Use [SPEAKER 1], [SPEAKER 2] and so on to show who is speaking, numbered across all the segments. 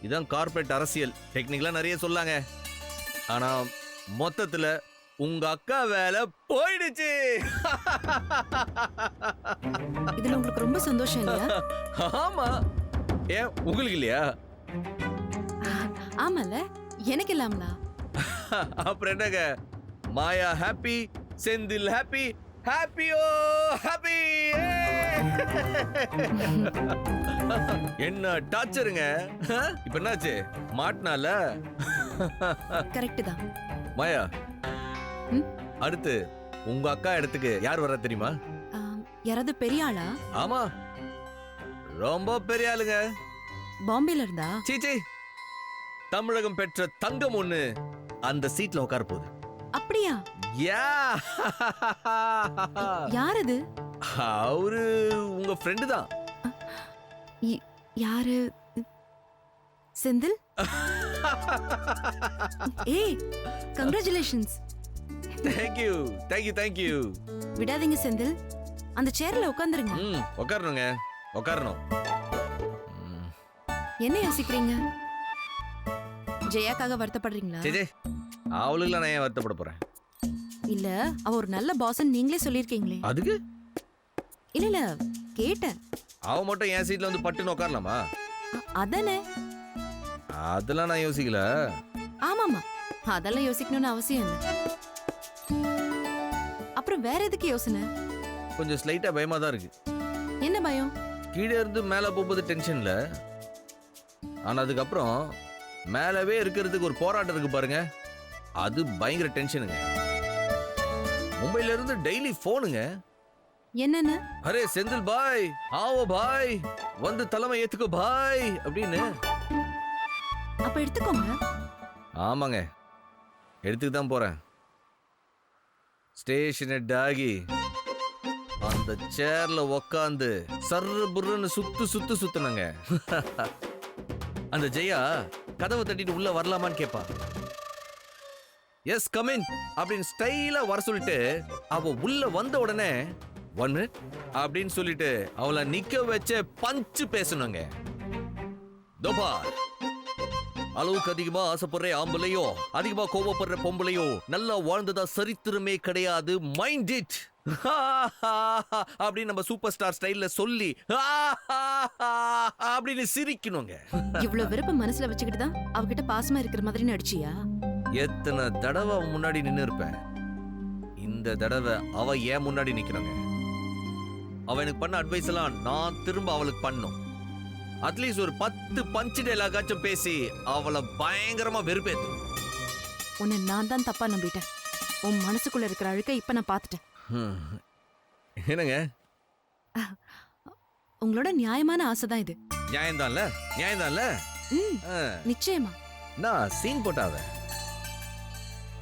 [SPEAKER 1] இதான் கார்ப்பரேட் அரசியல். டெக்னிக்கலா நிறைய சொல்லாங்க. ஆனா மொத்தத்துல உங்க அக்கா வேலை போயிடுச்சு.
[SPEAKER 2] இதுல உங்களுக்கு ரொம்ப சந்தோஷம் இல்லையா?
[SPEAKER 1] ஆமா. ஏன் உங்களுக்கு இல்லையா?
[SPEAKER 2] ஆமால, எனக்கு இல்லாமலா?
[SPEAKER 1] அப்புறம் என்னங்க, மாயா ஹாப்பி, செந்தில் ஹாப்பி, ஹாப்பியோ ஹாப்பி. என்ன டார்ச்சருங்க. இப்ப என்னாச்சு, மாட்டினால?
[SPEAKER 2] கரெக்ட் தான்.
[SPEAKER 1] மாயா, அடுத்து உங்க அக்கா இடத்துக்கு யார் வர தெரியுமா?
[SPEAKER 2] யாராவது பெரிய ஆளா?
[SPEAKER 1] ஆமா, ரொம்ப பெரிய ஆளுங்க.
[SPEAKER 2] பாம்பேல இருந்தா?
[SPEAKER 1] சீச்சி, தமிழகம் பெற்ற தங்கம் ஒண்ணு அந்த சீட்ல உட்கார போகுது.
[SPEAKER 2] அப்படியா?
[SPEAKER 1] யா.
[SPEAKER 2] யார் அது?
[SPEAKER 1] அவரு உங்க ஃப்ரெண்டு தான்.
[SPEAKER 2] யாரு? செந்தில்? ஏய், கங்க்ராச்சுலேஷன்ஸ்.
[SPEAKER 1] Thank you thank you thank you.
[SPEAKER 2] விடாதீங்க செந்தில், அந்த சேர்ல உட்காந்துருங்க.
[SPEAKER 1] உட்காரணுங்க, உட்காரணும்.
[SPEAKER 2] என்ன யோசிக்கிறீங்க? ஜெயாக்காக வருத்தப்படுறீங்களா?
[SPEAKER 1] சே, அவளுக்குலாம் நான் ஏன் வருத்தப்பட போறேன்?
[SPEAKER 2] இல்ல, அவ ஒரு நல்ல பாஸ்ன்னு நீங்களே சொல்லிருக்கீங்களே.
[SPEAKER 1] அதுக்கு
[SPEAKER 2] இல்ல இல்ல, கேட்டேன்.
[SPEAKER 1] அவ மட்டும் என் சீட்ல வந்து பட்டுன்னு உட்காரலாமா?
[SPEAKER 2] அதானே.
[SPEAKER 1] அதெல்லாம் நான் யோசிக்கல.
[SPEAKER 2] ஆமாமா, அதெல்லாம் யோசிக்கணும்னு அவசியம் இல்லை. அப்புறம் வேற எதுக்கு யோசனை?
[SPEAKER 1] கொஞ்சம் ஸ்லைட்டா பயமா தான் இருக்கு.
[SPEAKER 2] என்ன பயம்?
[SPEAKER 1] கீழே இருந்து மேல போகும்போது டென்ஷன்ல, ஆனா அதுக்கப்புறம் மேலவே இருக்கிறதுக்கு ஒரு போராட்டம் இருக்கு பாருங்க, அது பயங்கர டென்ஷனுங்க. மும்பைல இருந்து டெய்லி போனுங்க.
[SPEAKER 2] என்னன்னு?
[SPEAKER 1] அரே செந்தில் பாய், ஆவோ பாய், வந்து தலைமை ஏத்துக்கோ பாய் அப்படின்னு.
[SPEAKER 2] அப்ப எடுத்துக்கோங்க.
[SPEAKER 1] ஆமாங்க, எடுத்துக்கு தான் போறேன். ஸ்டேஷன் ஹெட் ஆகி அந்த சேர்ல உக்காந்து சர்ரு புர்ருன்னு சுத்துனங்க. அந்த ஜெயா கதவை தட்டிட்டு உள்ள வரலாமான்னு கேப்பா. எஸ் கம் இன் அப்படின்னு ஸ்டைலா வர சொல்லிட்டு அவ உள்ள வந்த உடனே 1 minute அப்படின்னு சொல்லிட்டு அவளை நிக்க வச்ச பஞ்சு பேசணுங்க. தோபா, அளவுக்கு அதிகமா ஆசைப்படுற ஆம்பளையோ அதிகமா கோபப்படுற பொம்பளையோ நல்லா வாழ்ந்ததா சரித்திரமே கிடையாது. மைண்ட் இட் அப்படின்னு நம்ம சூப்பர் ஸ்டார் ஸ்டைல்ல சொல்லி அப்படின்னு சிரிக்கணுங்க.
[SPEAKER 2] இவ்வளவு விருப்பம் மனசுல வச்சுக்கிட்டு தான் அவகிட்ட பாசமா இருக்கிற மாதிரி நடிச்சியா?
[SPEAKER 1] எத்தனை தடவை அவன் முன்னாடி நின்னு இருப்பேன். இந்த தடவை அவ ஏன் முன்னாடி நிக்கிறாங்க. அவ எனக்கு பண்ண அட்வைஸ் எல்லாம் நான் திரும்ப அவளுக்கு பண்ணும். அட்லீஸ்ட் ஒரு 10 பஞ்ச் டயலாகாச்சும் பேசி அவளை பயங்கரமா வெறுப்பேத்தும்.
[SPEAKER 2] உன்னை நான் தான் தப்பா நம்பிட்டேன். உன் மனசுக்குள்ள இருக்கிற அழுக்க இப்ப நான் பாத்துட்டேன்.
[SPEAKER 1] என்னங்க,
[SPEAKER 2] உங்களோட நியாயமான ஆசைதான் இது.
[SPEAKER 1] நியாயம்தான்ல, நியாயம்தான்ல.
[SPEAKER 2] நிச்சயமா.
[SPEAKER 1] நான் சீன் போட்டாவ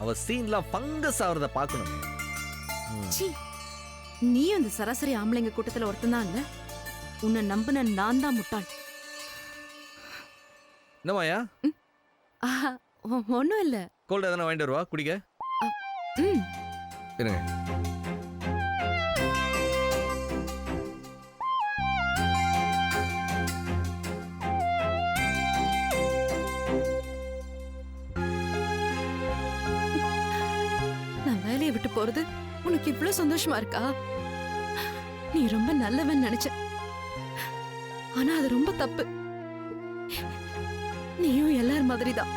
[SPEAKER 1] அவ சீன்லாம் ஃபங்கஸ் ஆவறத பார்க்கணும்.
[SPEAKER 2] நீ அந்த சராசரி ஆம்பளைங்க கூட்டத்துல ஒருத்தன் இல்ல. உன்னை நம்பின நான் தான் முட்டாள்.
[SPEAKER 1] என்னமாயா?
[SPEAKER 2] ஒன்னும் இல்ல.
[SPEAKER 1] கோல்ட் எதனா வாங்கிட்டு வருவா குடிக்க. இருங்க.
[SPEAKER 2] நான் வேலையை விட்டு போறது உனக்கு இவ்வளவு சந்தோஷமா இருக்கா? நீ ரொம்ப நல்லவன் நினைச்ச, ஆனா அது ரொம்ப தப்பு. நீயும் எல்லார் மாதிரிதான்.